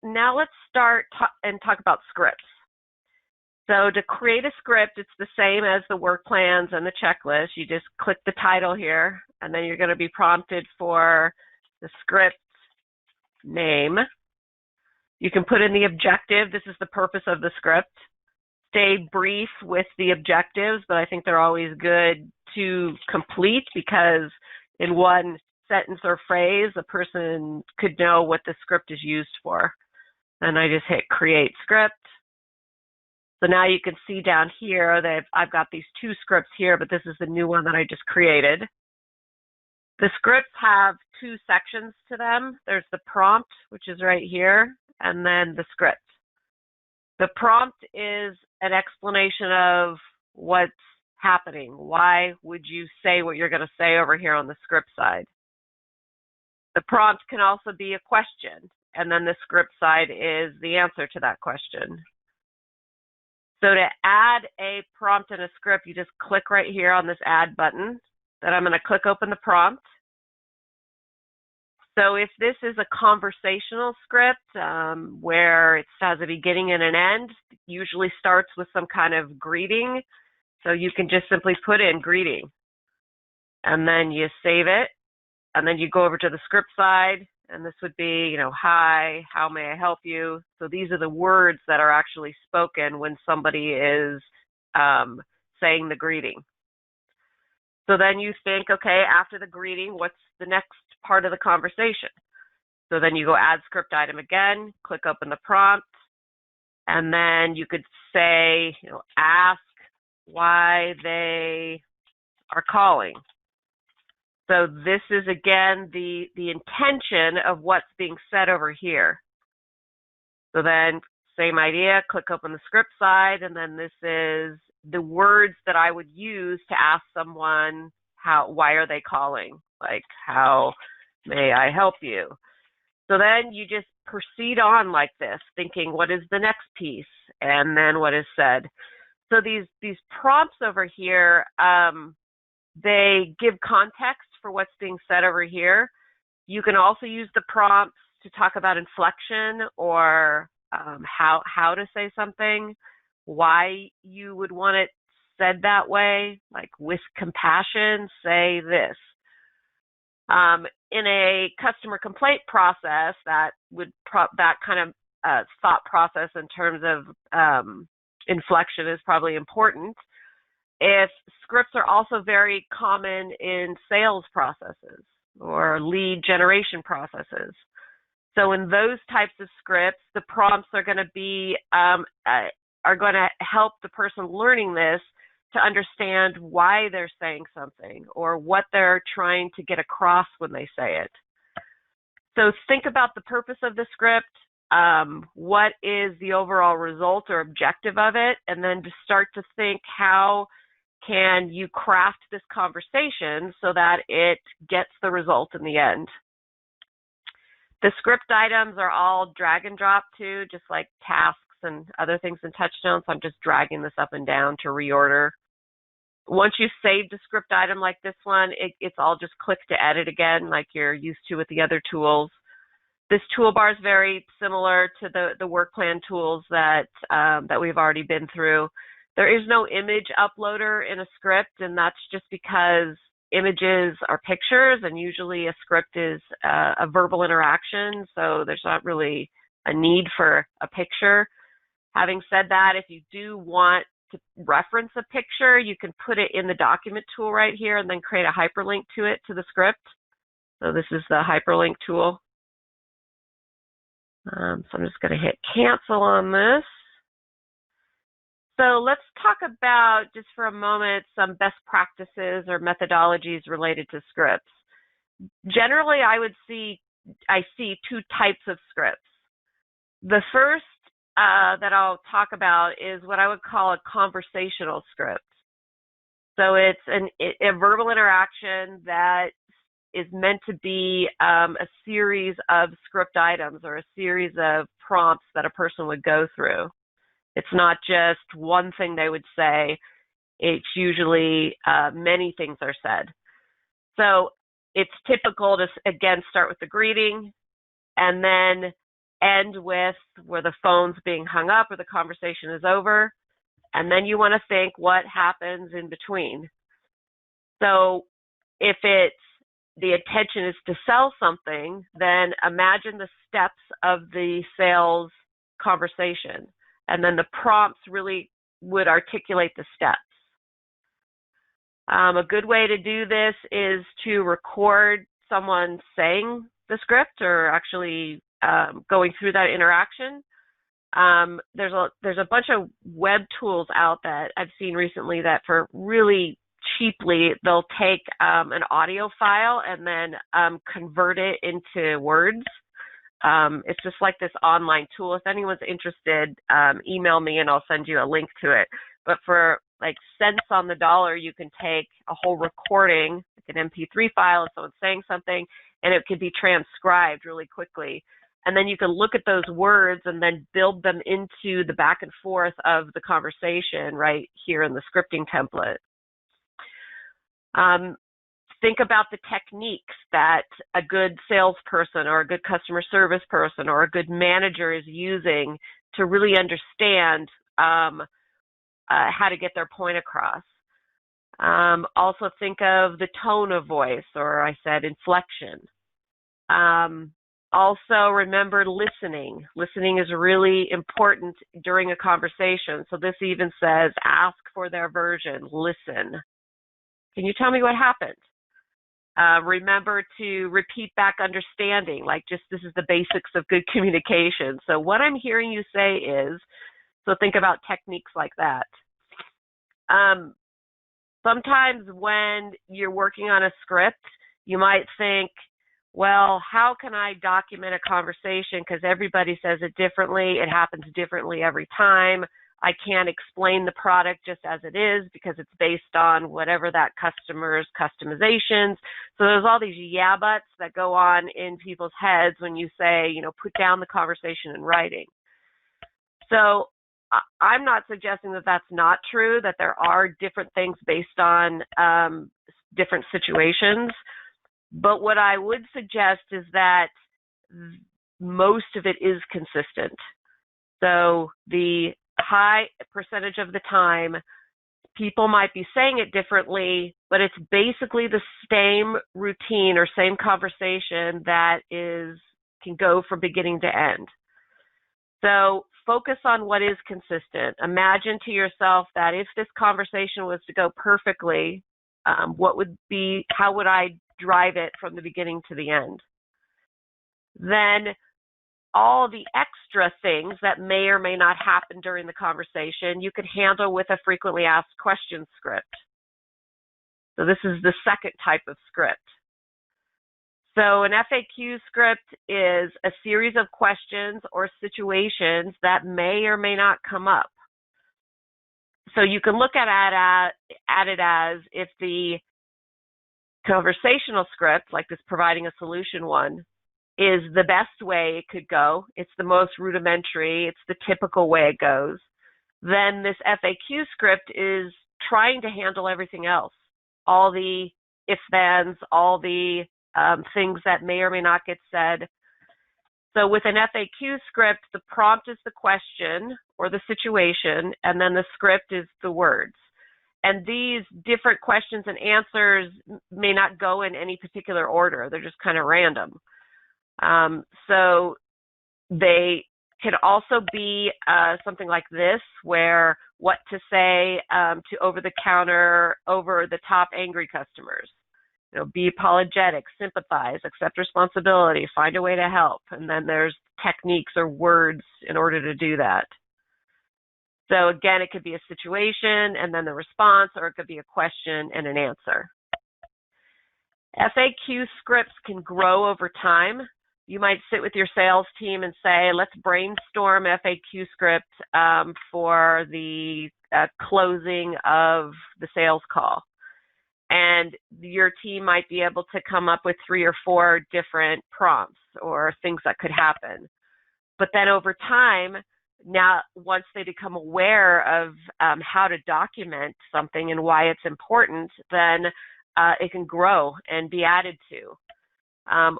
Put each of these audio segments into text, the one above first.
now let's start and talk about scripts. So to create a script, it's the same as the work plans and the checklist. You just click the title here, and then you're going to be prompted for the script name. You can put in the objective. This is the purpose of the script. Stay brief with the objectives, but I think they're always good to complete because in one sentence or phrase, a person could know what the script is used for. And I just hit create script. So now you can see down here that I've got these two scripts here, but this is the new one that I just created. The scripts have two sections to them. There's the prompt, which is right here, and then the script. The prompt is an explanation of what's happening. Why would you say what you're going to say over here on the script side? The prompt can also be a question, and then the script side is the answer to that question. So to add a prompt in a script, you just click right here on this add button. Then I'm going to click open the prompt. So if this is a conversational script where it has a beginning and an end, it usually starts with some kind of greeting. So you can just simply put in greeting. And then you save it. And then you go over to the script side. And this would be, hi, how may I help you? So these are the words that are actually spoken when somebody is saying the greeting. So then you think, okay, after the greeting, what's the next part of the conversation? So then you go add script item again, click open the prompt, and then you could say, ask why they are calling. So this is, again, the intention of what's being said over here. So then same idea, click open the script side, and then this is the words that I would use to ask someone why are they calling? Like, how may I help you? So then you just proceed on like this, thinking what is the next piece, and then what is said. So these prompts over here, they give context for what's being said over here. You can also use the prompts to talk about inflection or how to say something, why you would want it said that way, like with compassion, say this. In a customer complaint process, that kind of thought process in terms of inflection is probably important. If scripts are also very common in sales processes or lead generation processes. So in those types of scripts, the prompts are going to be are going to help the person learning this to understand why they're saying something or what they're trying to get across when they say it. So think about the purpose of the script, what is the overall result or objective of it, and then to start to think how can you craft this conversation so that it gets the result in the end. The script items are all drag and drop too, just like tasks and other things in TouchStone, so I'm just dragging this up and down to reorder. Once you've saved a script item like this one, it's all just click to edit again like you're used to with the other tools. This toolbar is very similar to the work plan tools that we've already been through. There is no image uploader in a script, and that's just because images are pictures, and usually a script is a verbal interaction, so there's not really a need for a picture. Having said that, if you do want to reference a picture, you can put it in the document tool right here and then create a hyperlink to it to the script. So this is the hyperlink tool. So I'm just going to hit cancel on this. So let's talk about, just for a moment, some best practices or methodologies related to scripts. Generally, I see two types of scripts. The first that I'll talk about is what I would call a conversational script. So it's a verbal interaction that is meant to be a series of script items or a series of prompts that a person would go through. It's not just one thing they would say. It's usually many things are said. So it's typical to, again, start with the greeting and then end with where the phone's being hung up or the conversation is over. And then you want to think what happens in between. So if the intention is to sell something, then imagine the steps of the sales conversation. And then the prompts really would articulate the steps. A good way to do this is to record someone saying the script or actually going through that interaction. There's a bunch of web tools out that I've seen recently that for really cheaply, they'll take an audio file and then convert it into words. It's just like this online tool. If anyone's interested, email me and I'll send you a link to it. But for like cents on the dollar, you can take a whole recording, like an MP3 file of someone saying something, and it could be transcribed really quickly. And then you can look at those words and then build them into the back and forth of the conversation right here in the scripting template. Think about the techniques that a good salesperson or a good customer service person or a good manager is using to really understand how to get their point across. Also think of the tone of voice, or I said inflection. Also remember listening. Listening is really important during a conversation. So this even says ask for their version, listen. Can you tell me what happened? Remember to repeat back understanding, like just this is the basics of good communication. So what I'm hearing you say is, so think about techniques like that. Sometimes when you're working on a script, you might think, well, how can I document a conversation? Because everybody says it differently. It happens differently every time. I can't explain the product just as it is because it's based on whatever that customer's customizations. So there's all these yeah buts that go on in people's heads when you say, put down the conversation in writing. So I'm not suggesting that that's not true, that there are different things based on different situations. But what I would suggest is that most of it is consistent. So the high percentage of the time, people might be saying it differently, but it's basically the same routine or same conversation that can go from beginning to end. So focus on what is consistent. Imagine to yourself that if this conversation was to go perfectly, how would I drive it from the beginning to the end? Then all the extra things that may or may not happen during the conversation, you could handle with a frequently asked questions script. So this is the second type of script. So an FAQ script is a series of questions or situations that may or may not come up. So you can look at it as if the conversational script, like this providing a solution one, is the best way it could go. It's the most rudimentary. It's the typical way it goes. Then this FAQ script is trying to handle everything else, all the if-thens, all the things that may or may not get said. So with an FAQ script, the prompt is the question or the situation, and then the script is the words. And these different questions and answers may not go in any particular order. They're just kind of random. So they could also be something like this, where what to say to over-the-counter, over-the-top angry customers. Be apologetic, sympathize, accept responsibility, find a way to help. And then there's techniques or words in order to do that. So again, it could be a situation and then the response, or it could be a question and an answer. FAQ scripts can grow over time. You might sit with your sales team and say, let's brainstorm FAQ script for the closing of the sales call. And your team might be able to come up with 3 or 4 different prompts or things that could happen. But then over time, now once they become aware of how to document something and why it's important, then it can grow and be added to.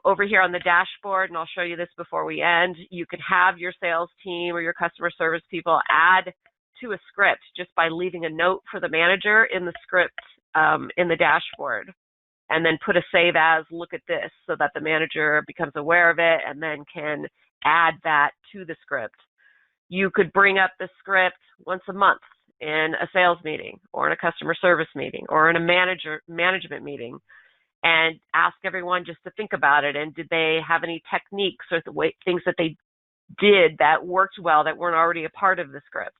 Over here on the dashboard, and I'll show you this before we end, you can have your sales team or your customer service people add to a script just by leaving a note for the manager in the script in the dashboard, and then put a save as look at this so that the manager becomes aware of it and then can add that to the script. You could bring up the script once a month in a sales meeting or in a customer service meeting or in a management meeting and ask everyone just to think about it, and did they have any techniques or things that they did that worked well that weren't already a part of the script.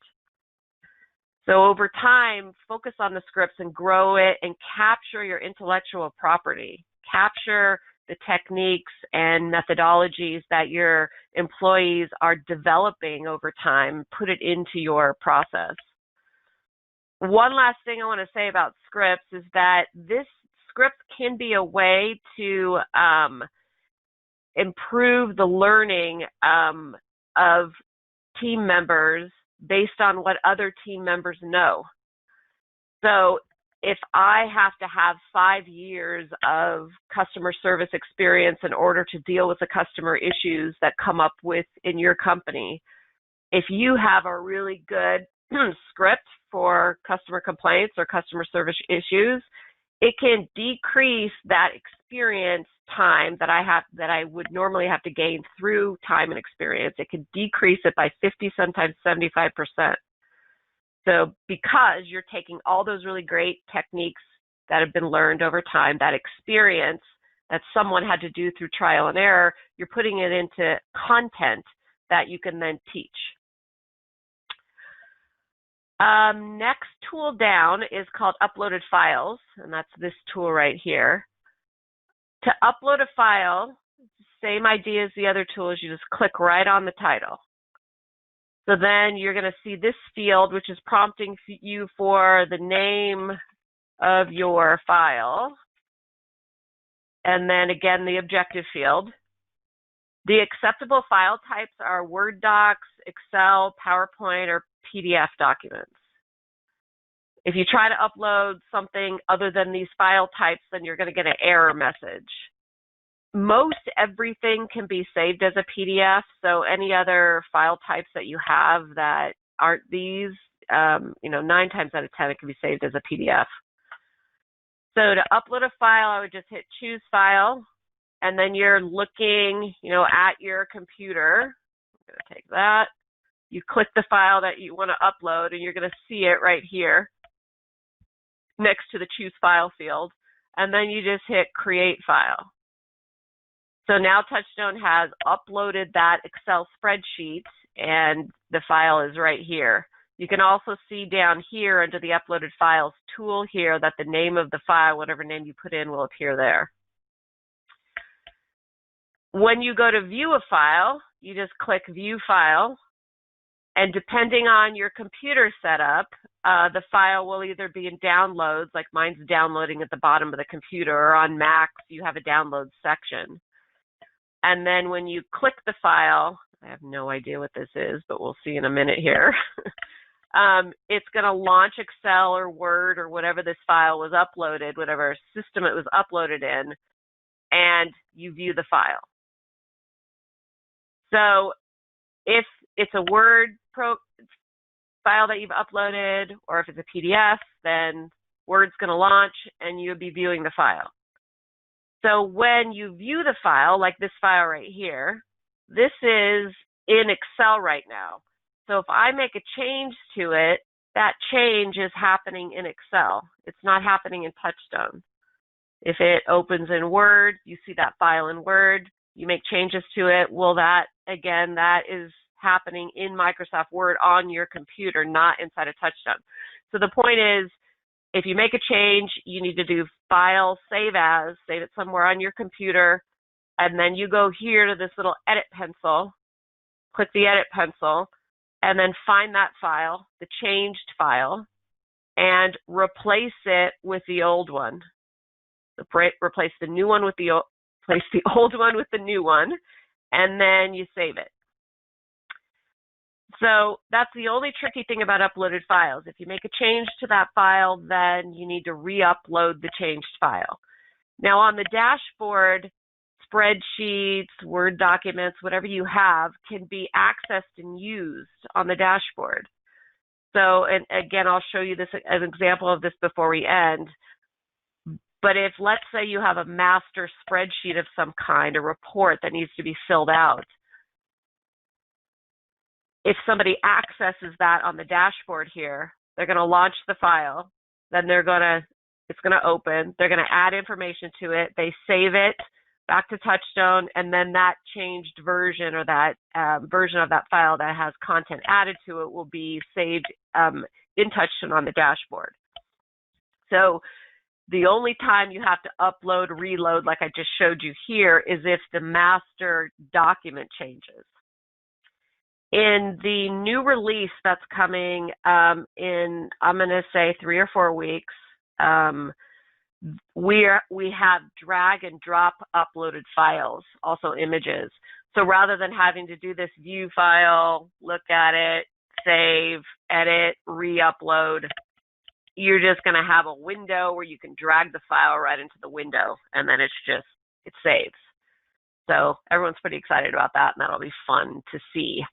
So over time, focus on the scripts and grow it and capture your intellectual property. Capture the techniques and methodologies that your employees are developing over time. Put it into your process. One last thing I want to say about scripts is that this script can be a way to improve the learning of team members based on what other team members know. So if I have to have 5 years of customer service experience in order to deal with the customer issues that come up with in your company, if you have a really good script for customer complaints or customer service issues, it can decrease that experience time that I would normally have to gain through time and experience. It can decrease it by 50, sometimes 75%. So because you're taking all those really great techniques that have been learned over time, that experience that someone had to do through trial and error, you're putting it into content that you can then teach. Next tool down is called Uploaded Files, and that's this tool right here. To upload a file, same idea as the other tools, you just click right on the title. So then you're going to see this field, which is prompting you for the name of your file, and then again the objective field. The acceptable file types are Word docs, Excel, PowerPoint, or PDF documents. If you try to upload something other than these file types, then you're going to get an error message. Most everything can be saved as a PDF, so any other file types that you have that aren't these, 9 times out of 10 it can be saved as a PDF. So to upload a file, I would just hit Choose File, and then you're looking, at your computer. I'm going to take that. You click the file that you want to upload, and you're going to see it right here next to the Choose File field, and then you just hit Create File. So now TouchStone has uploaded that Excel spreadsheet, and the file is right here. You can also see down here under the Uploaded Files tool here that the name of the file, whatever name you put in, will appear there. When you go to view a file, you just click View File, and depending on your computer setup, the file will either be in downloads, like mine's downloading at the bottom of the computer, or on Macs, you have a download section. And then when you click the file, I have no idea what this is, but we'll see in a minute here. It's going to launch Excel or Word or whatever this file was uploaded, whatever system it was uploaded in, and you view the file. So if it's a Word file that you've uploaded, or if it's a PDF, then Word's going to launch and you'll be viewing the file. So when you view the file, like this file right here, this is in Excel right now. So if I make a change to it, that change is happening in Excel. It's not happening in TouchStone. If it opens in Word, you see that file in Word, you make changes to it, well, that is happening in Microsoft Word on your computer, not inside of TouchStone. So the point is, if you make a change, you need to do File, Save As, save it somewhere on your computer, and then you go here to this little edit pencil, click the edit pencil, and then find that file, the changed file, and replace it with the old one. So replace the new one with the old, replace the old one with the new one, and then you save it. So that's the only tricky thing about uploaded files. If you make a change to that file, then you need to re-upload the changed file. Now on the dashboard, it's spreadsheets, Word documents, whatever you have, can be accessed and used on the dashboard. So, and again, I'll show you this as an example of this before we end. But if, let's say, you have a master spreadsheet of some kind, a report that needs to be filled out, if somebody accesses that on the dashboard here, they're going to launch the file, then it's going to open, they're going to add information to it, they save it back to TouchStone, and then that changed version or that version of that file that has content added to it will be saved in TouchStone on the dashboard. So the only time you have to upload, reload, like I just showed you here, is if the master document changes. In the new release that's coming in, I'm going to say 3 or 4 weeks, we have drag and drop uploaded files, also images. So rather than having to do this view file, look at it, save, edit, re-upload, you're just going to have a window where you can drag the file right into the window, and then it saves. So everyone's pretty excited about that, and that'll be fun to see.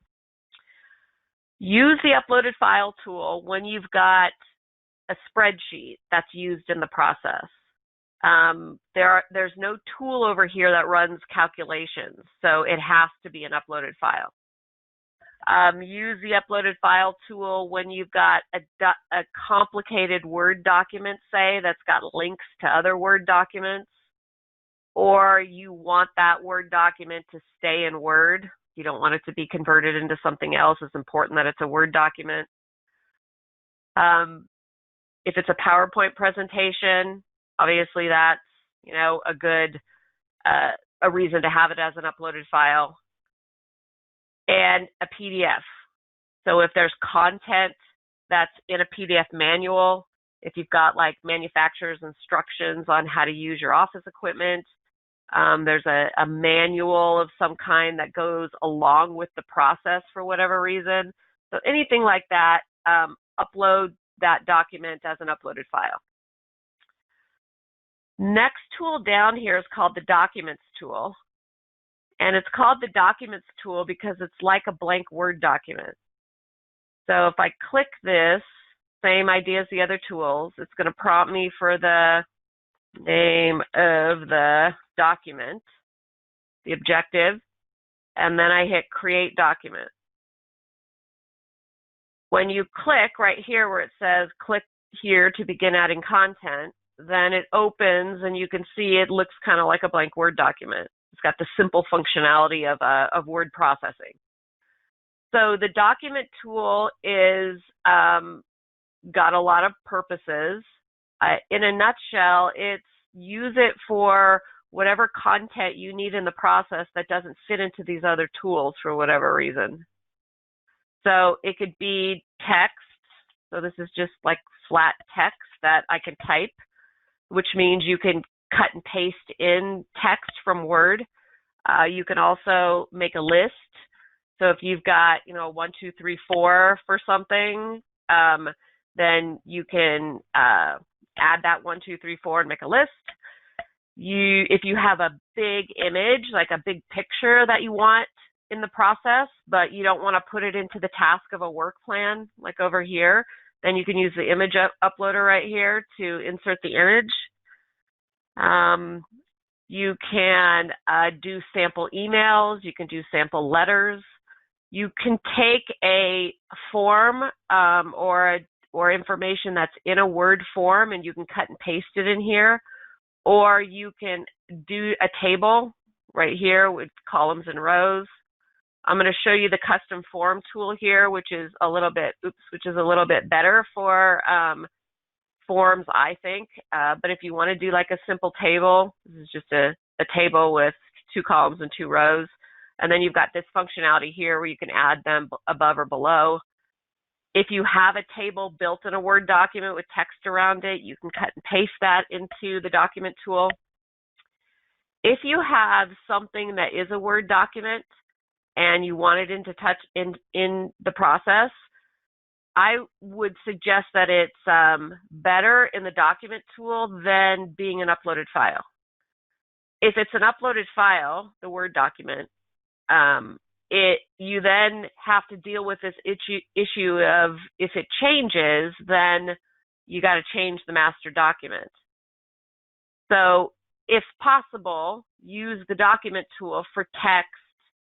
Use the uploaded file tool when you've got a spreadsheet that's used in the process. There's no tool over here that runs calculations, so it has to be an uploaded file. Use the uploaded file tool when you've got a complicated Word document, say, that's got links to other Word documents, or you want that Word document to stay in Word. You don't want it to be converted into something else. It's important that it's a Word document. If it's a PowerPoint presentation, obviously that's, a good a reason to have it as an uploaded file. And a PDF. So if there's content that's in a PDF manual, if you've got like manufacturer's instructions on how to use your office equipment, there's a manual of some kind that goes along with the process for whatever reason. So anything like that, upload that document as an uploaded file. Next tool down here is called the Documents tool. And it's called the Documents tool because it's like a blank Word document. So if I click this, same idea as the other tools, it's going to prompt me for the name of the document, the objective, and then I hit Create Document. When you click right here where it says click here to begin adding content, then it opens and you can see it looks kind of like a blank Word document. It's got the simple functionality of word processing. So the document tool is got a lot of purposes. In a nutshell, it's use it for whatever content you need in the process that doesn't fit into these other tools for whatever reason. So it could be text. So this is just like flat text that I can type, which means you can cut and paste in text from Word. You can also make a list. So if you've got, 1, 2, 3, 4 for something, then you can add that 1, 2, 3, 4 and make a list. If you have a big image, like a big picture that you want in the process, but you don't want to put it into the task of a work plan, like over here, then you can use the image uploader right here to insert the image. You can do sample emails. You can do sample letters. You can take a form or information that's in a Word form and you can cut and paste it in here. Or you can do a table right here with columns and rows. I'm going to show you the custom form tool here, which is a little bit better for forms, I think. But if you want to do like a simple table, this is just a table with 2 columns and 2 rows. And then you've got this functionality here where you can add them above or below. If you have a table built in a Word document with text around it, you can cut and paste that into the document tool. If you have something that is a Word document and you want it into in the process, I would suggest that it's better in the document tool than being an uploaded file. If it's an uploaded file, the Word document, you then have to deal with this issue of if it changes, then you got to change the master document. So if possible, use the document tool for text,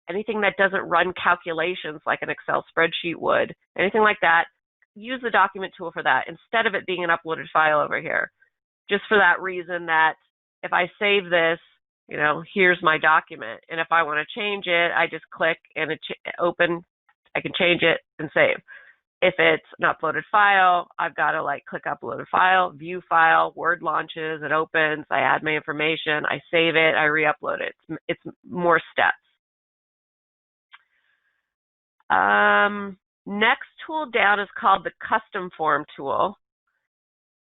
anything that doesn't run calculations like an Excel spreadsheet would, anything like that, use the document tool for that instead of it being an uploaded file over here. Just for that reason that if I save this, here's my document. And if I want to change it, I just click and open, I can change it and save. If it's an uploaded file, I've got to click uploaded file, view file, Word launches, it opens, I add my information, I save it, I re-upload it. It's more steps. Next tool down is called the custom form tool.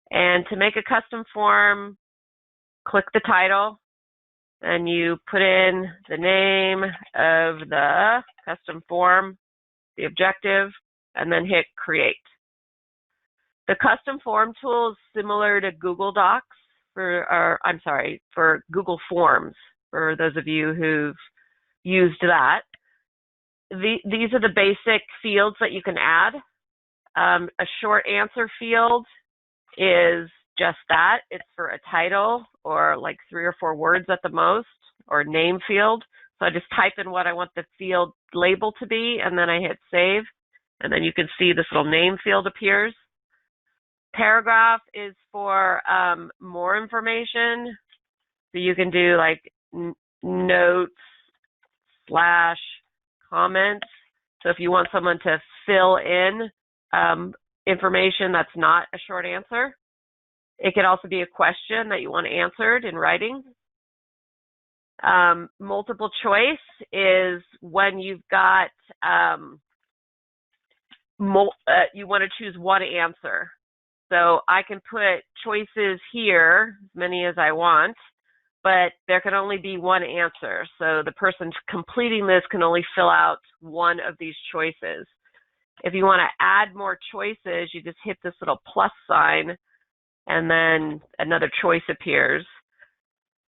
And to make a custom form, click the title and you put in the name of the custom form, the objective, and then hit create. The custom form tool is similar to Google Docs for Google Forms, for those of you who've used that. These are the basic fields that you can add. A short answer field is just that. It's for a title or 3 or 4 words at the most, or name field. So I just type in what I want the field label to be, and then I hit save. And then you can see this little name field appears. Paragraph is for more information. So you can do notes / comments. So if you want someone to fill in information that's not a short answer. It could also be a question that you want answered in writing. Multiple choice is when you've got you want to choose one answer. So I can put choices here, as many as I want, but there can only be one answer. So the person completing this can only fill out one of these choices. If you want to add more choices, you just hit this little plus sign and then another choice appears.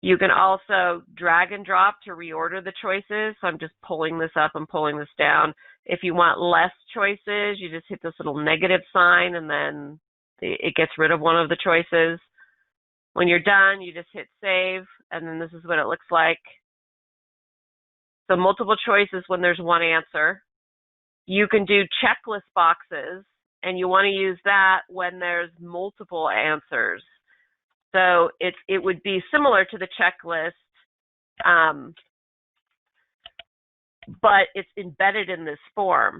You can also drag and drop to reorder the choices. So I'm just pulling this up and pulling this down. If you want less choices, you just hit this little negative sign and then it gets rid of one of the choices. When you're done, you just hit save, and then this is what it looks like. So multiple choices when there's one answer. You can do checklist boxes, and you want to use that when there's multiple answers. So it would be similar to the checklist, but it's embedded in this form.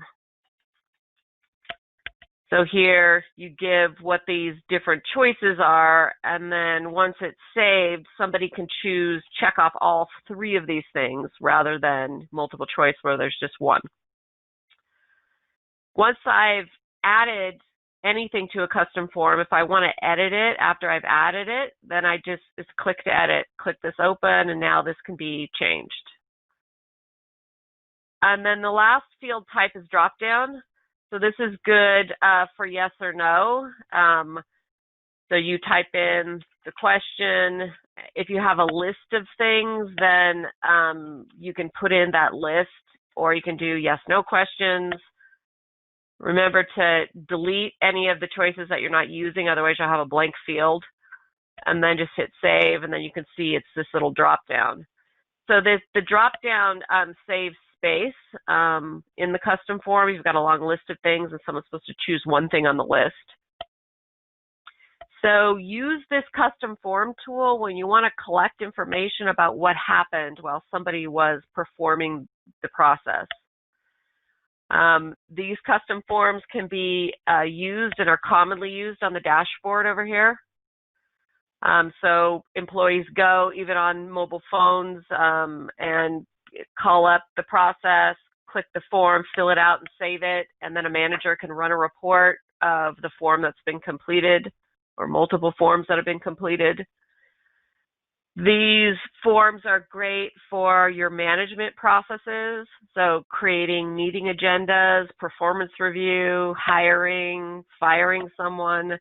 So here you give what these different choices are, and then once it's saved, somebody can check off all 3 of these things rather than multiple choice where there's just one. Once I've added anything to a custom form, if I want to edit it after I've added it, then it's click to edit, click this open, and now this can be changed. And then the last field type is drop down. So this is good for yes or no. So you type in the question. If you have a list of things, then you can put in that list, or you can do yes/no questions. Remember to delete any of the choices that you're not using, otherwise you'll have a blank field. And then just hit save, and then you can see it's this little drop down. So the drop down saves space in the custom form. You've got a long list of things, and someone's supposed to choose one thing on the list. So use this custom form tool when you want to collect information about what happened while somebody was performing the process. These custom forms can be used and are commonly used on the dashboard over here. So employees go even on mobile phones and call up the process, click the form, fill it out and save it, and then a manager can run a report of the form that's been completed or multiple forms that have been completed. These forms are great for your management processes, so creating meeting agendas, performance review, hiring, firing someone.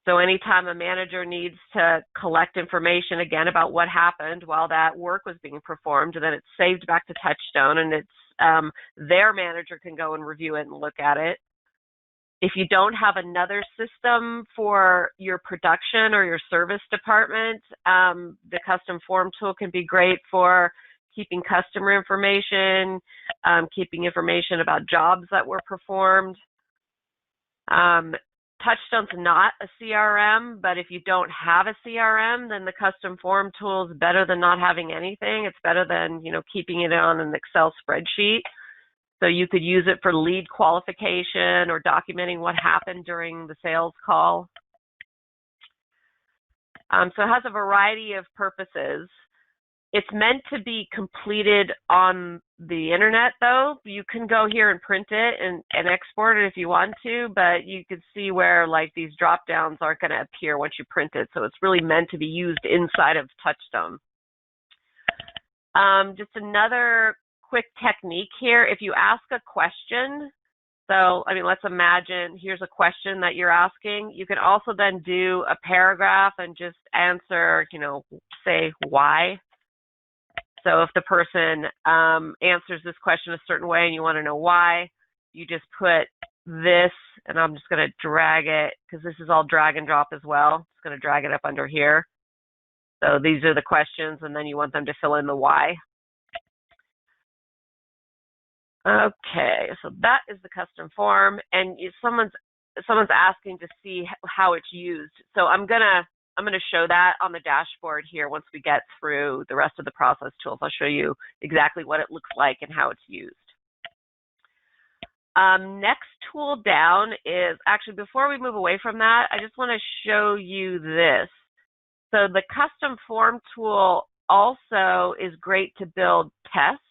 So anytime a manager needs to collect information again about what happened while that work was being performed, then it's saved back to TouchStone, and it's their manager can go and review it and look at it. If you don't have another system for your production or your service department, the custom form tool can be great for keeping customer information, keeping information about jobs that were performed. TouchStone's not a CRM, but if you don't have a CRM, then the custom form tool is better than not having anything. It's better than, keeping it on an Excel spreadsheet. So you could use it for lead qualification or documenting what happened during the sales call. So it has a variety of purposes. It's meant to be completed on the internet, though. You can go here and print it and export it if you want to, but you can see where these drop downs aren't going to appear once you print it. So it's really meant to be used inside of TouchStone. Just another quick technique here. If you ask a question, so let's imagine here's a question that you're asking. You can also then do a paragraph and just answer, say why. So if the person answers this question a certain way and you want to know why, you just put this, and I'm just going to drag it because this is all drag and drop as well. I'm just going to drag it up under here. So these are the questions, and then you want them to fill in the why. Okay, so that is the custom form, and someone's asking to see how it's used. So I'm gonna show that on the dashboard here once we get through the rest of the process tools. I'll show you exactly what it looks like and how it's used. Next tool down is, actually before we move away from that, I just want to show you this. So the custom form tool also is great to build tests.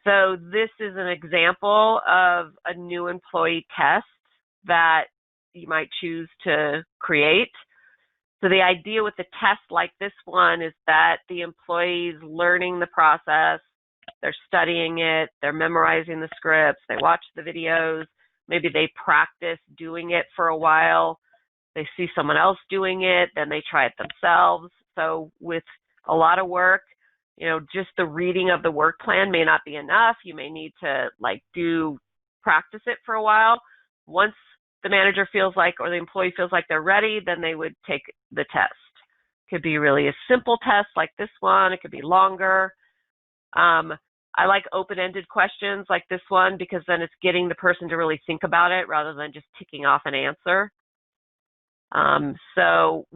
So this is an example of a new employee test that you might choose to create. So the idea with a test like this one is that the employee's learning the process, they're studying it, they're memorizing the scripts, they watch the videos, maybe they practice doing it for a while, they see someone else doing it, then they try it themselves. So with a lot of work, just the reading of the work plan may not be enough. You may need to practice it for a while. Once the manager feels like, or the employee feels like they're ready, then they would take the test. It could be really a simple test like this one. It could be longer. I like open-ended questions like this one because then it's getting the person to really think about it rather than just ticking off an answer. So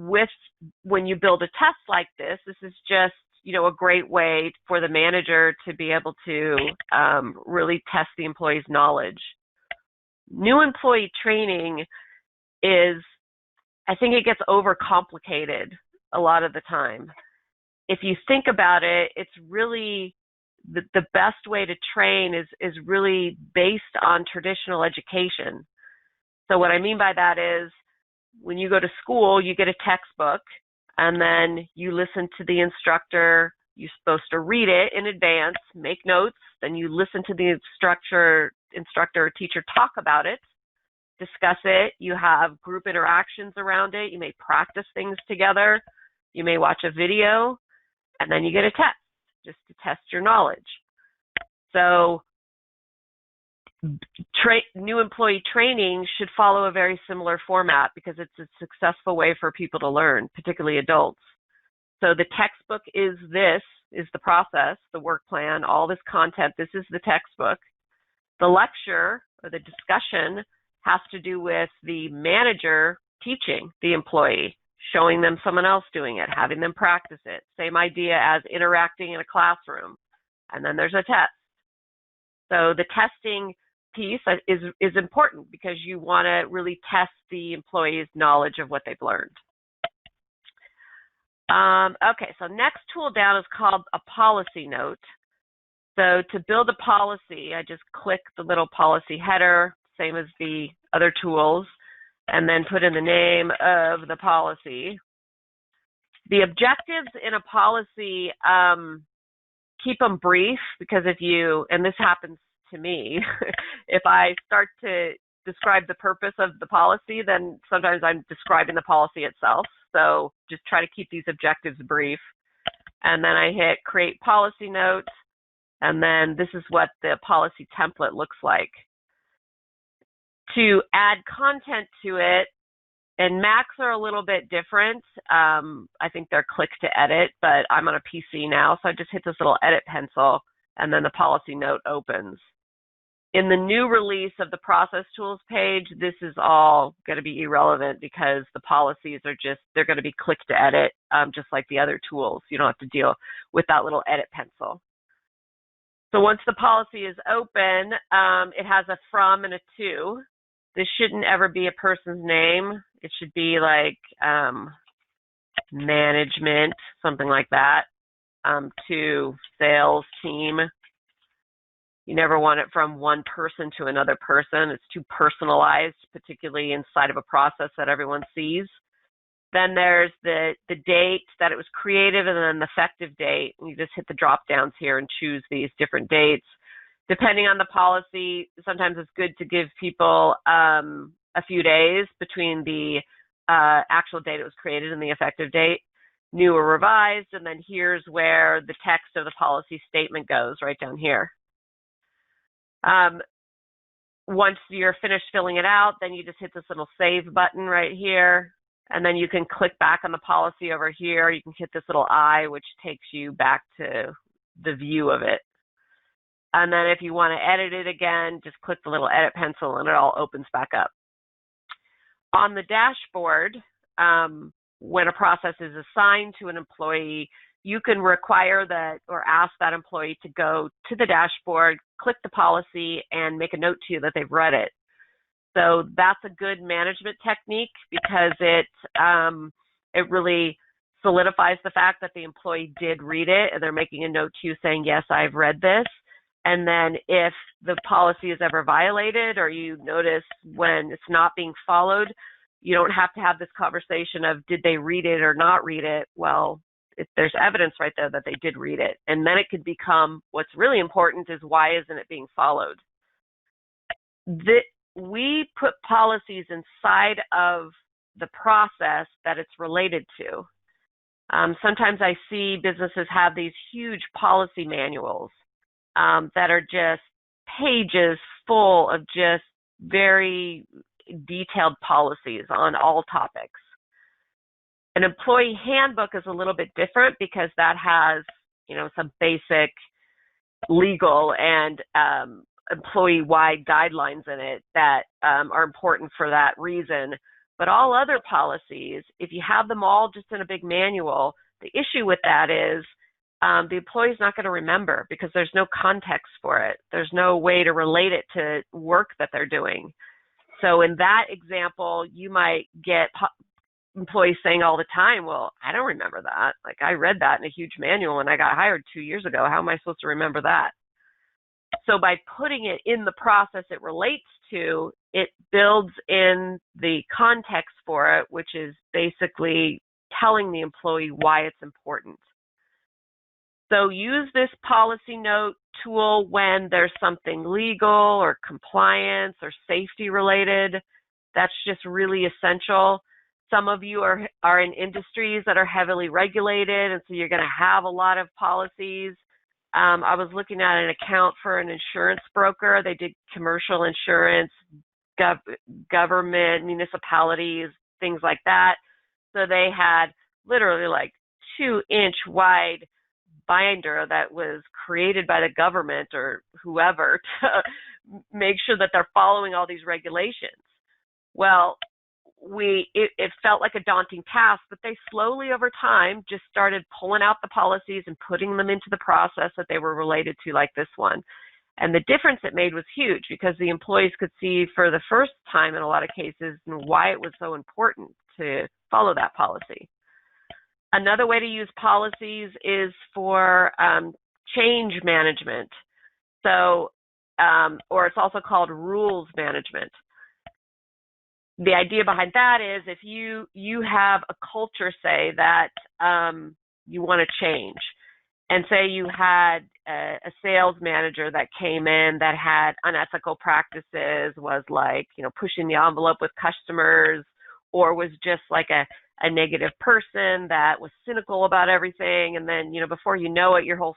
when you build a test like this, this is just a great way for the manager to be able to really test the employee's knowledge. New employee training is, I think it gets overcomplicated a lot of the time. If you think about it, it's really the best way to train is really based on traditional education. So what I mean by that is when you go to school, you get a textbook, and then you listen to the instructor. You're supposed to read it in advance, make notes, then you listen to the instructor or teacher talk about it, discuss it. You have group interactions around it. You may practice things together. You may watch a video, and then you get a test just to test your knowledge. So new employee training should follow a very similar format because it's a successful way for people to learn, particularly adults. So the textbook is the process, the work plan, all this content. This is the textbook. The lecture or the discussion has to do with the manager teaching the employee, showing them someone else doing it, having them practice it. Same idea as interacting in a classroom. And then there's a test. So the testing piece is important because you want to really test the employee's knowledge of what they've learned. Okay, so next tool down is called a policy note. So to build a policy, I just click the little policy header, same as the other tools, and then put in the name of the policy. The objectives in a policy, keep them brief, because if you, and this happens to me, if I start to describe the purpose of the policy, then sometimes I'm describing the policy itself. So just try to keep these objectives brief. And then I hit create policy notes. And then this is what the policy template looks like. To add content to it, and Macs are a little bit different. I think they're click to edit, but I'm on a PC now, so I just hit this little edit pencil, and then the policy note opens. In the new release of the process tools page, this is all going to be irrelevant because the policies are they're going to be click to edit, just like the other tools. You don't have to deal with that little edit pencil. So once the policy is open, it has a from and a to. This shouldn't ever be a person's name. It should be like management, something like that, to sales team. You never want it from one person to another person. It's too personalized, particularly inside of a process that everyone sees. Then there's the date that it was created and then the effective date. You just hit the drop downs here and choose these different dates. Depending on the policy, sometimes it's good to give people a few days between the actual date it was created and the effective date, new or revised, and then here's where the text of the policy statement goes, right down here. Once you're finished filling it out, then you just hit this little save button right here, and then you can click back on the policy over here. You can hit this little I, which takes you back to the view of it. And then if you want to edit it again, just click the little edit pencil and it all opens back up. On the dashboard, when a process is assigned to an employee, you can require that or ask that employee to go to the dashboard, click the policy, and make a note to you that they've read it. So that's a good management technique because it really solidifies the fact that the employee did read it and they're making a note to you saying, yes, I've read this. And then if the policy is ever violated or you notice when it's not being followed, you don't have to have this conversation of did they read it or not read it. Well, there's evidence right there that they did read it. And then it could become what's really important is why isn't it being followed? We put policies inside of the process that it's related to. Sometimes I see businesses have these huge policy manuals that are just pages full of just very detailed policies on all topics. An employee handbook is a little bit different because that has, some basic legal and employee-wide guidelines in it that are important for that reason. But all other policies, if you have them all just in a big manual, the issue with that is the employee's not going to remember because there's no context for it. There's no way to relate it to work that they're doing. So in that example, you might get employees saying all the time, well, I don't remember that. Like I read that in a huge manual when I got hired 2 years ago. How am I supposed to remember that? So by putting it in the process it relates to, it builds in the context for it, which is basically telling the employee why it's important. So use this policy note tool when there's something legal or compliance or safety related. That's just really essential. Some of you are in industries that are heavily regulated, and so you're going to have a lot of policies. I was looking at an account for an insurance broker. They did commercial insurance, government, municipalities, things like that. So they had literally like 2-inch wide binder that was created by the government or whoever to make sure that they're following all these regulations. Well, it felt like a daunting task, but they slowly over time just started pulling out the policies and putting them into the process that they were related to, like this one. And the difference it made was huge because the employees could see for the first time in a lot of cases why it was so important to follow that policy. Another way to use policies is for change management. So, or it's also called rules management. The idea behind that is if you have a culture, say, that you want to change, And say you had a sales manager that came in that had unethical practices, was like, pushing the envelope with customers, or was just like a negative person that was cynical about everything. And then, before you know it, your whole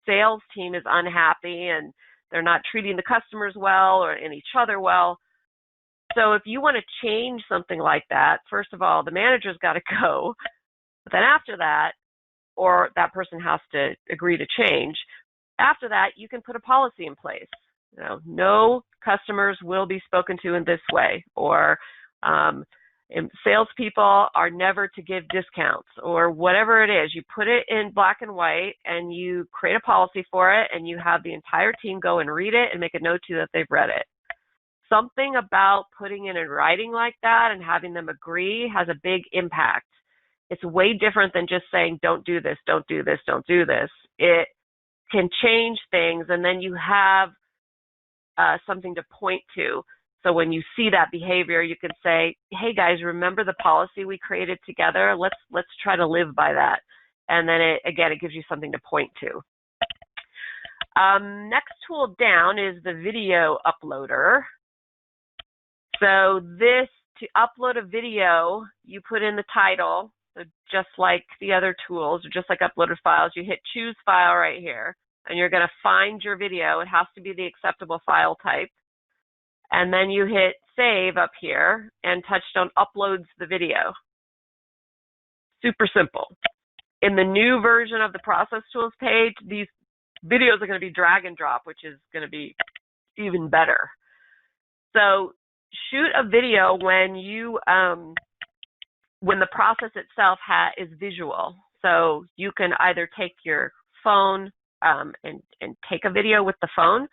sales team is unhappy and they're not treating the customers well and each other well. So if you want to change something like that, first of all, the manager's got to go. But then after that, or that person has to agree to change. After that, you can put a policy in place. No customers will be spoken to in this way, or salespeople are never to give discounts, or whatever it is. You put it in black and white, and you create a policy for it, and you have the entire team go and read it and make a note to you that they've read it. Something about putting it in writing like that and having them agree has a big impact. It's way different than just saying, don't do this, don't do this, don't do this. It can change things, and then you have something to point to. So when you see that behavior, you can say, hey guys, remember the policy we created together? Let's try to live by that. And then it gives you something to point to. Next tool down is the video uploader. So to upload a video, you put in the title. So just like the other tools, or just like uploaded files, you hit choose file right here, and you're going to find your video. It has to be the acceptable file type. And then you hit save up here, and TouchStone uploads the video. Super simple. In the new version of the process tools page, these videos are going to be drag and drop, which is going to be even better. So shoot a video when the process itself is visual. So you can either take your phone and take a video with the phone,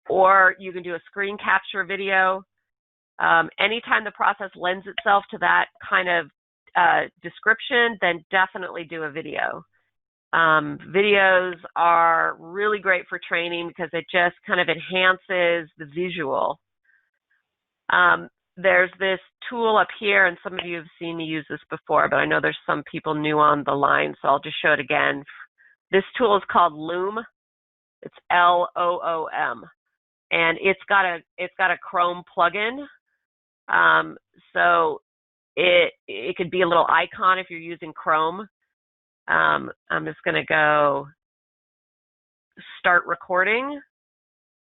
or you can do a screen capture video. Anytime the process lends itself to that kind of description, then definitely do a video. Videos are really great for training because it just kind of enhances the visual. There's this tool up here, and some of you have seen me use this before, but I know there's some people new on the line, so I'll just show it again. This tool is called Loom. It's Loom, and it's got a Chrome plugin. So it could be a little icon if you're using Chrome. I'm just going to go start recording.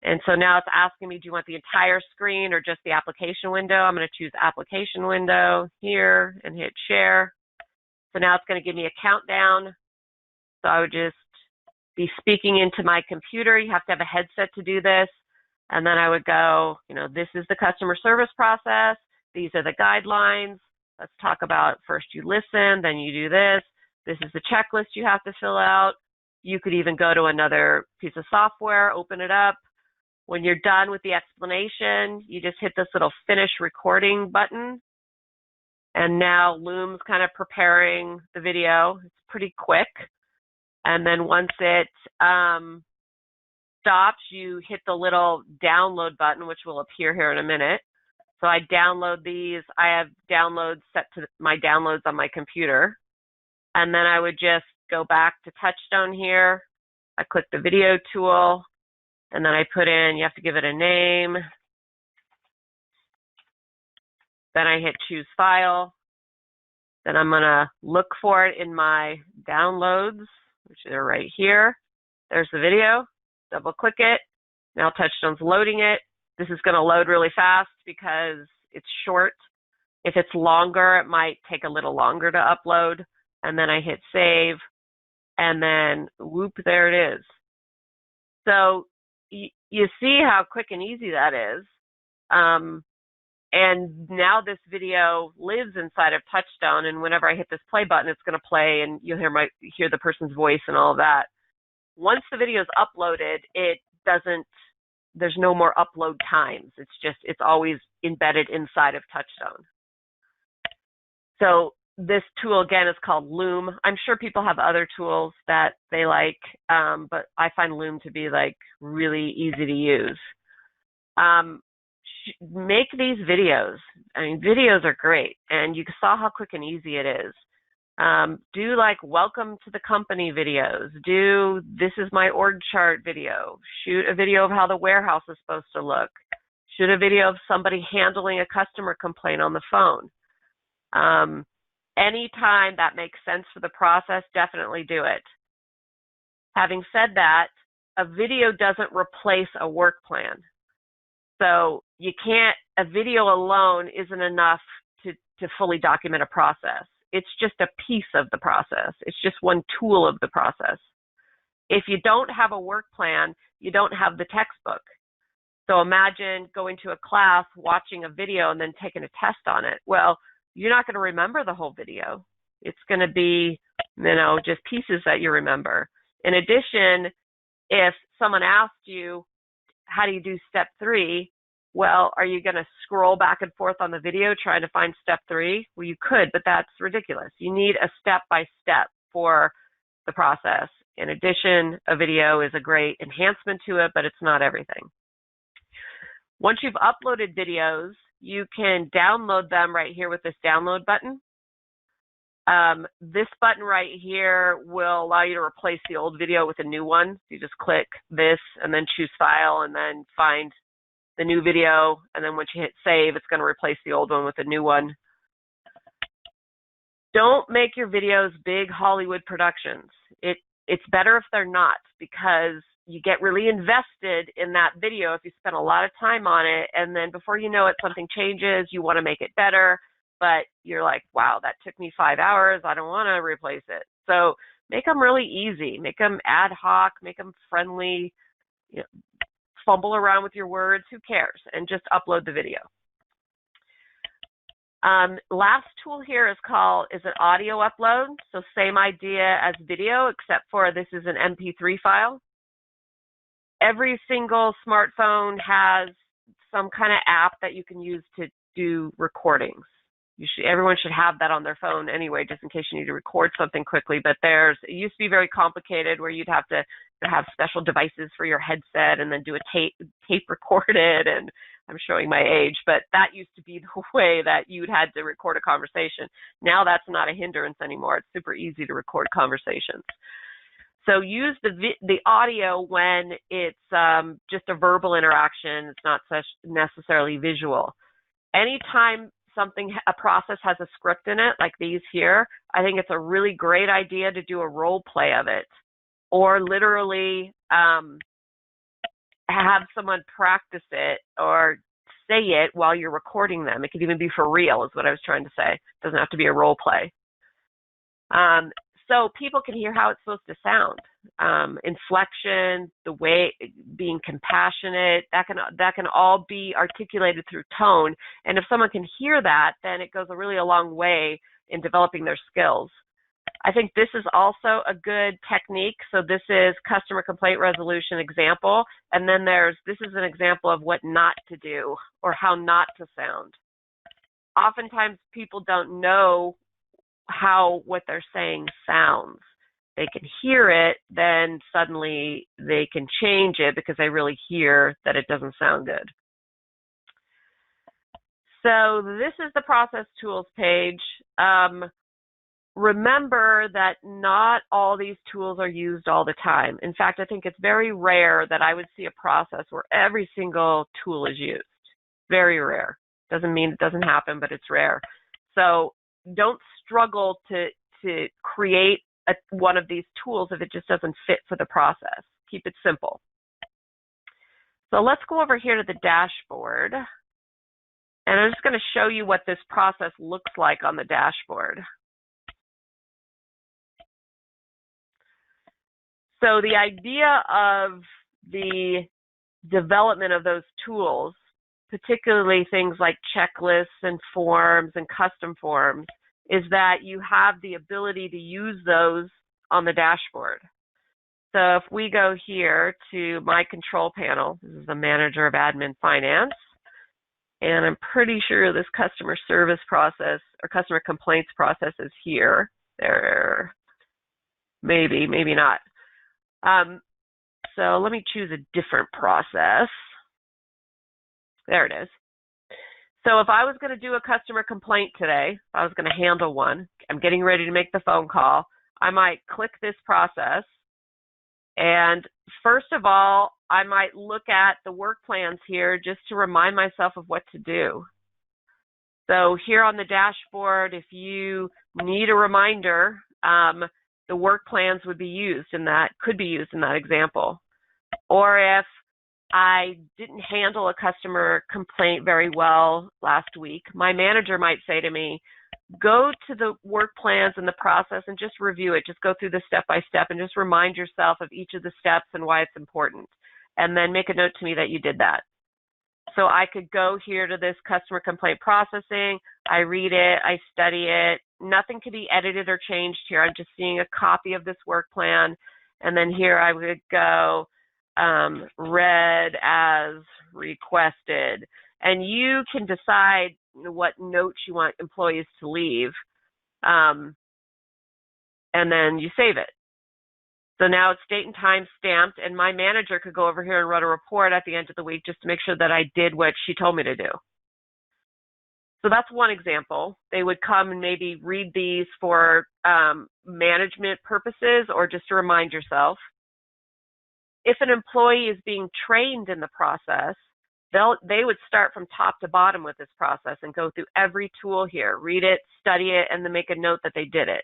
And so now it's asking me, do you want the entire screen or just the application window? I'm going to choose application window here and hit share. So now it's going to give me a countdown. So I would just be speaking into my computer. You have to have a headset to do this. And then I would go, this is the customer service process. These are the guidelines. Let's talk about first you listen, then you do this. This is the checklist you have to fill out. You could even go to another piece of software, open it up. When you're done with the explanation, you just hit this little finish recording button. And now Loom's kind of preparing the video. It's pretty quick. And then once it stops, you hit the little download button, which will appear here in a minute. So I download these. I have downloads set to my downloads on my computer. And then I would just go back to TouchStone here. I click the video tool. And then I put in, you have to give it a name. Then I hit choose file. Then I'm going to look for it in my downloads, which are right here. There's the video. Double click it. Now TouchStone's loading it. This is going to load really fast because it's short. If it's longer, it might take a little longer to upload. And then I hit save. And then whoop, there it is. So you see how quick and easy that is. And now this video lives inside of TouchStone, and whenever I hit this play button, it's going to play, and you'll hear the person's voice and all of that. Once the video is uploaded, there's no more upload times. It's always embedded inside of TouchStone. So this tool, again, is called Loom. I'm sure people have other tools that they like, but I find Loom to be really easy to use. Make these videos. I mean, videos are great, and you saw how quick and easy it is. Do like welcome to the company videos. Do this is my org chart video. Shoot a video of how the warehouse is supposed to look. Shoot a video of somebody handling a customer complaint on the phone. Anytime that makes sense for the process, definitely do it. Having said that, a video doesn't replace a work plan. So a video alone isn't enough to fully document a process. It's just a piece of the process. It's just one tool of the process. If you don't have a work plan, you don't have the textbook. So imagine going to a class, watching a video, and then taking a test on it. Well, you're not going to remember the whole video. It's going to be, just pieces that you remember. In addition, if someone asked you, how do you do step 3? Well, are you going to scroll back and forth on the video trying to find step 3? Well, you could, but that's ridiculous. You need a step-by-step for the process. In addition, a video is a great enhancement to it, but it's not everything. Once you've uploaded videos, you can download them right here with this download button. This button right here will allow you to replace the old video with a new one. You just click this and then choose File and then find the new video. And then once you hit Save, it's going to replace the old one with a new one. Don't make your videos big Hollywood productions. It's better if they're not, because you get really invested in that video if you spend a lot of time on it, and then before you know it, something changes, you want to make it better, but you're like, wow, that took me 5 hours, I don't want to replace it. So make them really easy, make them ad hoc, make them friendly, fumble around with your words, who cares, and just upload the video. Last tool here is an audio upload, so same idea as video, except for this is an MP3 file. Every single smartphone has some kind of app that you can use to do recordings. Everyone should have that on their phone anyway, just in case you need to record something quickly. But it used to be very complicated where you'd have to have special devices for your headset and then do a tape record it. And I'm showing my age, but that used to be the way that you'd had to record a conversation. Now that's not a hindrance anymore. It's super easy to record conversations. So use the audio when it's just a verbal interaction. It's not necessarily visual. Anytime a process has a script in it, like these here, I think it's a really great idea to do a role play of it, or literally have someone practice it or say it while you're recording them. It could even be for real, is what I was trying to say. It doesn't have to be a role play. So people can hear how it's supposed to sound. Inflection, the way, being compassionate, that can all be articulated through tone. And if someone can hear that, then it goes a long way in developing their skills. I think this is also a good technique. So this is customer complaint resolution example. And then this is an example of what not to do or how not to sound. Oftentimes people don't know how what they're saying sounds. They can hear it, then suddenly they can change it because they really hear that it doesn't sound good. So this is the process tools page. Remember that not all these tools are used all the time. In fact, I think it's very rare that I would see a process where every single tool is used. Very rare. Doesn't mean it doesn't happen, but it's rare. So don't struggle to create one of these tools if it just doesn't fit for the process. Keep it simple. So let's go over here to the dashboard. And I'm just going to show you what this process looks like on the dashboard. So the idea of the development of those tools, particularly things like checklists and forms and custom forms, is that you have the ability to use those on the dashboard. So if we go here to my control panel, this is the manager of admin finance, and I'm pretty sure this customer service process or customer complaints process is here. There, maybe not. So let me choose a different process. There it is. So if I was going to do a customer complaint today, if I was going to handle one, I'm getting ready to make the phone call, I might click this process. And first of all, I might look at the work plans here just to remind myself of what to do. So here on the dashboard, if you need a reminder, the work plans would be used in that, could be used in that example. Or if I didn't handle a customer complaint very well last week, my manager might say to me, go to the work plans and the process and just review it. Just go through the step by step and just remind yourself of each of the steps and why it's important. And then make a note to me that you did that. So I could go here to this customer complaint processing. I read it. I study it. Nothing can be edited or changed here. I'm just seeing a copy of this work plan. And then here I would go read as requested. And you can decide what notes you want employees to leave. And then you save it. So now it's date and time stamped, and my manager could go over here and run a report at the end of the week just to make sure that I did what she told me to do. So that's one example. They would come and maybe read these for management purposes or just to remind yourself. If an employee is being trained in the process, they would start from top to bottom with this process and go through every tool here, read it, study it, and then make a note that they did it.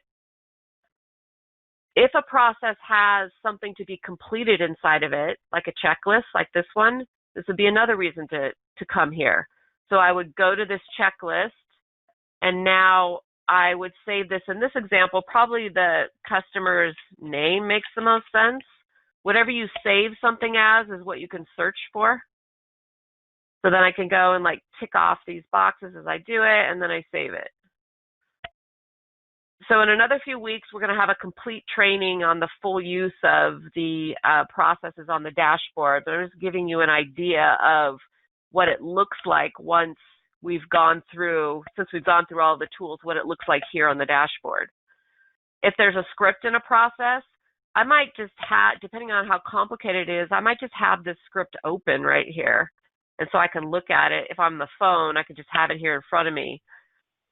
If a process has something to be completed inside of it, like a checklist, like this one, this would be another reason to come here. So I would go to this checklist, and now I would save this. In this example, probably the customer's name makes the most sense. Whatever you save something as is what you can search for. So then I can go and like tick off these boxes as I do it, and then I save it. So in another few weeks, we're going to have a complete training on the full use of the processes on the dashboard. But I'm just giving you an idea of what it looks like once we've gone through, since we've gone through all the tools, what it looks like here on the dashboard. If there's a script in a process, I might just have, depending on how complicated it is, I might just have this script open right here. And so I can look at it. If I'm on the phone, I can just have it here in front of me.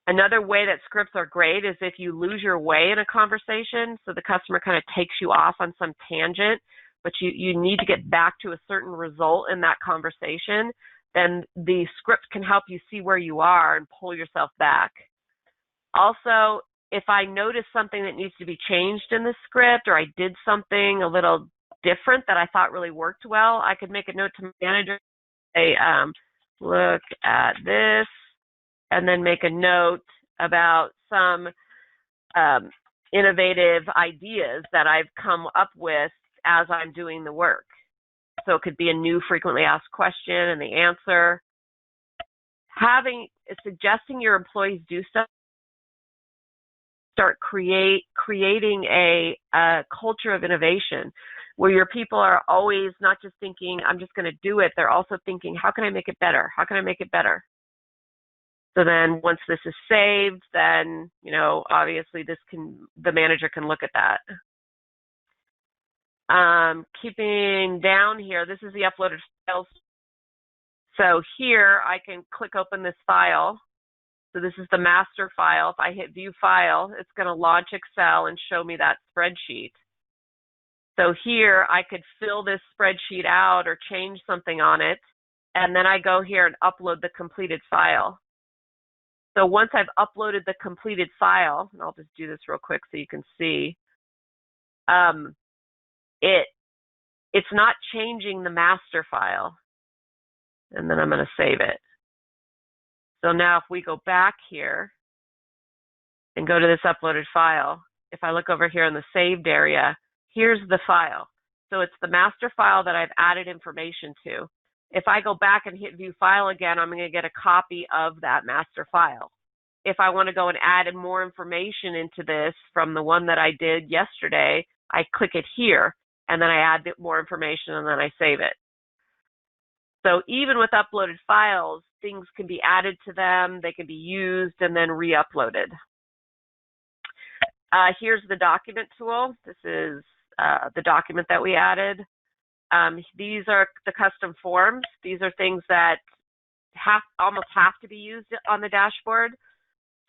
Another way that scripts are great is if you lose your way in a conversation, so the customer kind of takes you off on some tangent, but you need to get back to a certain result in that conversation, then the script can help you see where you are and pull yourself back. Also, if I notice something that needs to be changed in the script, or I did something a little different that I thought really worked well, I could make a note to my manager, say, look at this, and then make a note about some innovative ideas that I've come up with as I'm doing the work. So it could be a new frequently asked question and the answer. Suggesting your employees do stuff, start creating a culture of innovation where your people are always not just thinking, I'm just going to do it. They're also thinking, how can I make it better? How can I make it better? So then once this is saved, then, obviously the manager can look at that. Keeping down here, this is the uploaded files. So here I can click open this file. So this is the master file. If I hit view file, it's going to launch Excel and show me that spreadsheet. So here I could fill this spreadsheet out or change something on it, and then I go here and upload the completed file. So once I've uploaded the completed file, and I'll just do this real quick so you can see, it's not changing the master file. And then I'm going to save it. So now if we go back here and go to this uploaded file, if I look over here in the saved area, here's the file. So it's the master file that I've added information to. If I go back and hit view file again, I'm going to get a copy of that master file. If I want to go and add more information into this from the one that I did yesterday, I click it here, and then I add more information, and then I save it. So even with uploaded files, things can be added to them, they can be used, and then re-uploaded. Here's the document tool. This is the document that we added. These are the custom forms. These are things that almost have to be used on the dashboard.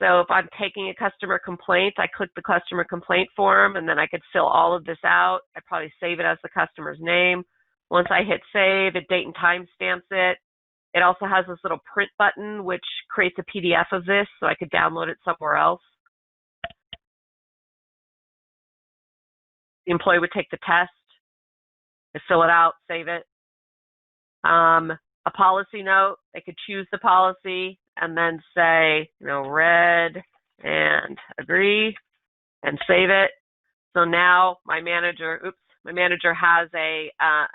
So if I'm taking a customer complaint, I click the customer complaint form, and then I could fill all of this out. I'd probably save it as the customer's name. Once I hit save, it date and time stamps it. It also has this little print button, which creates a PDF of this, so I could download it somewhere else. The employee would take the test, they fill it out, save it. A policy note, they could choose the policy and then say, read and agree and save it. So now my manager has a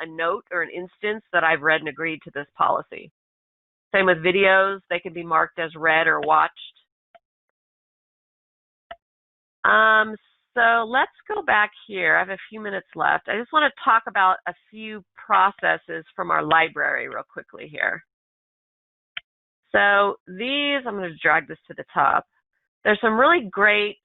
note or an instance that I've read and agreed to this policy. Same with videos, they can be marked as read or watched. So let's go back here. I have a few minutes left. I just want to talk about a few processes from our library real quickly here. So these, I'm going to drag this to the top. There's some really great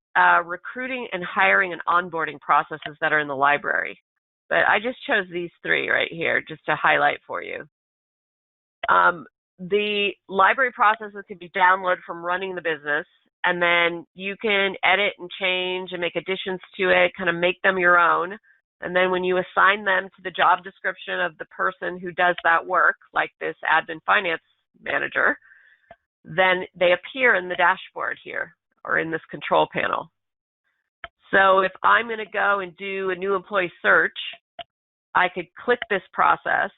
recruiting and hiring and onboarding processes that are in the library. But I just chose these three right here just to highlight for you. The library processes can be downloaded from running the business, and then you can edit and change and make additions to it, kind of make them your own. And then when you assign them to the job description of the person who does that work, like this admin finance manager, then they appear in the dashboard here or in this control panel. So if I'm going to go and do a new employee search, I could click this process,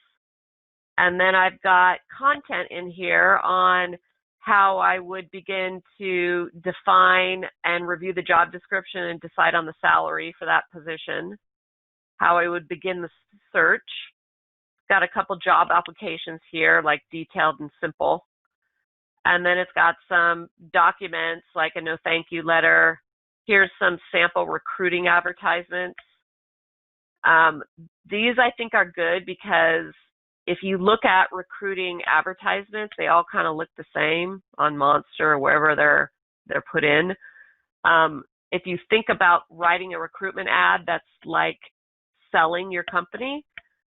and then I've got content in here on how I would begin to define and review the job description and decide on the salary for that position, how I would begin the search. Got a couple job applications here, like detailed and simple. And then it's got some documents like a no thank you letter. Here's some sample recruiting advertisements. These I think are good because if you look at recruiting advertisements, they all kind of look the same on Monster or wherever they're put in. If you think about writing a recruitment ad that's like selling your company,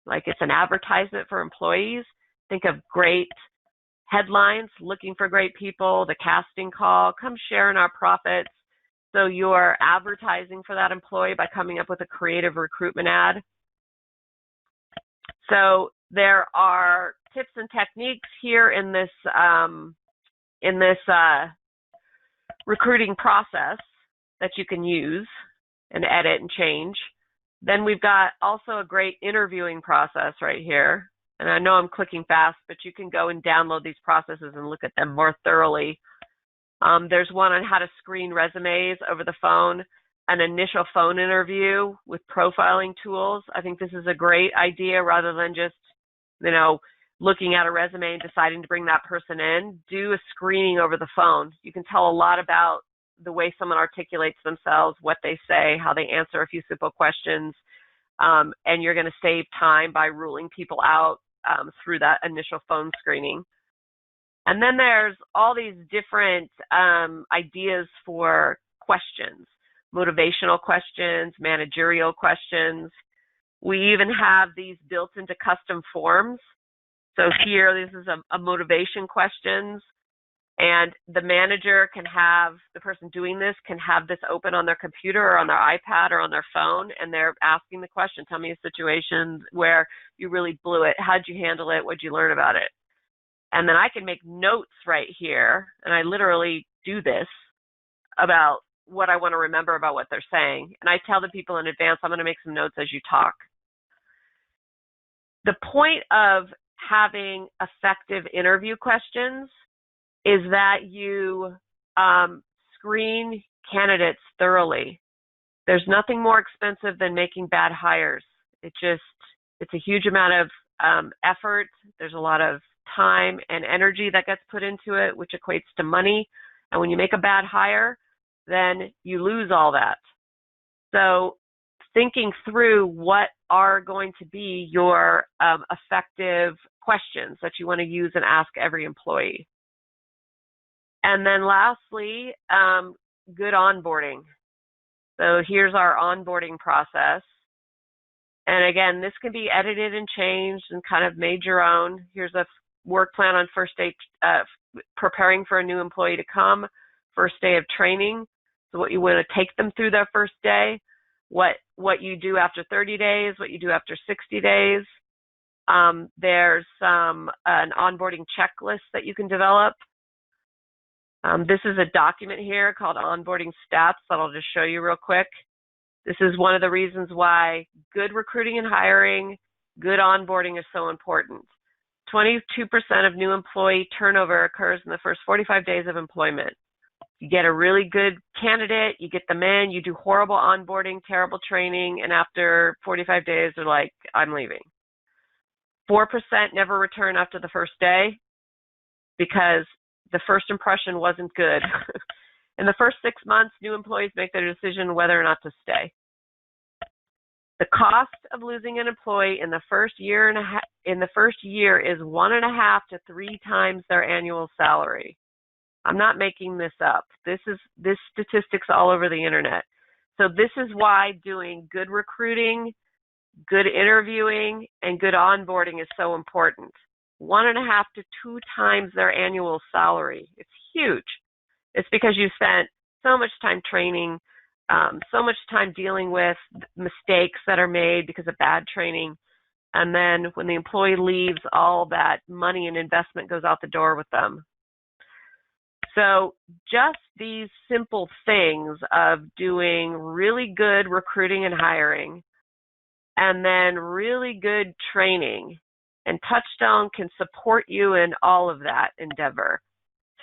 like it's an advertisement for employees, think of great headlines, looking for great people, the casting call, come share in our profits. So you're advertising for that employee by coming up with a creative recruitment ad. So there are tips and techniques here in this recruiting process that you can use and edit and change. Then we've got also a great interviewing process right here. And I know I'm clicking fast, but you can go and download these processes and look at them more thoroughly. There's one on how to screen resumes over the phone, an initial phone interview with profiling tools. I think this is a great idea rather than just, looking at a resume and deciding to bring that person in. Do a screening over the phone. You can tell a lot about the way someone articulates themselves, what they say, how they answer a few simple questions, and you're going to save time by ruling people out through that initial phone screening. And then there's all these different ideas for questions, motivational questions, managerial questions. We even have these built into custom forms. So here, this is a motivation questions, and the manager can have, the person doing this can have this open on their computer or on their iPad or on their phone, and they're asking the question, tell me a situation where you really blew it. How'd you handle it? What'd you learn about it? And then I can make notes right here, and I literally do this about what I want to remember about what they're saying. And I tell the people in advance, I'm going to make some notes as you talk. The point of having effective interview questions is that you screen candidates thoroughly. There's nothing more expensive than making bad hires. It's a huge amount of effort. There's a lot of time and energy that gets put into it, which equates to money. And when you make a bad hire, then you lose all that. So thinking through what are going to be your effective questions that you want to use and ask every employee. And then lastly, good onboarding. So here's our onboarding process. And again, this can be edited and changed and kind of made your own. Here's work plan on first day, preparing for a new employee to come, first day of training, so what you want to take them through their first day, what you do after 30 days, what you do after 60 days. There's an onboarding checklist that you can develop. This is a document here called Onboarding Stats that I'll just show you real quick. This is one of the reasons why good recruiting and hiring, good onboarding is so important. 22% of new employee turnover occurs in the first 45 days of employment. You get a really good candidate, you get them in, you do horrible onboarding, terrible training, and after 45 days, they're like, I'm leaving. 4% never return after the first day because the first impression wasn't good. In the first 6 months, new employees make their decision whether or not to stay. The cost of losing an employee in the first year is 1.5 to 3 times their annual salary. I'm not making this up. This statistics all over the internet. So this is why doing good recruiting, good interviewing, and good onboarding is so important. 1.5 to 2 times their annual salary. It's huge. It's because you spent so much time training, so much time dealing with mistakes that are made because of bad training. And then when the employee leaves, all that money and investment goes out the door with them. So just these simple things of doing really good recruiting and hiring and then really good training, and TouchStone can support you in all of that endeavor.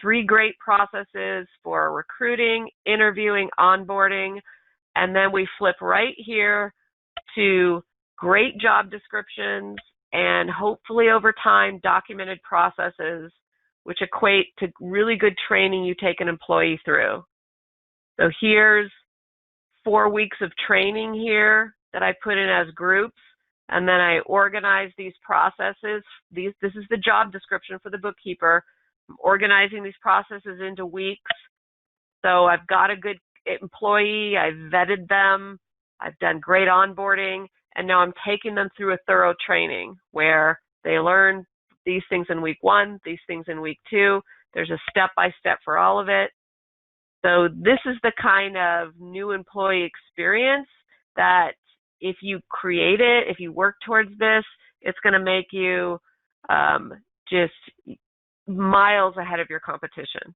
3 great processes for recruiting, interviewing, onboarding, and then we flip right here to great job descriptions and hopefully over time documented processes which equate to really good training you take an employee through. So here's 4 weeks of training here that I put in as groups, and then I organize these processes. This is the job description for the bookkeeper. I'm organizing these processes into weeks. So I've got a good employee, I've vetted them, I've done great onboarding, and now I'm taking them through a thorough training where they learn these things in week 1, these things in week 2. There's a step-by-step for all of it. So this is the kind of new employee experience that if you create it, if you work towards this, it's going to make you just miles ahead of your competition.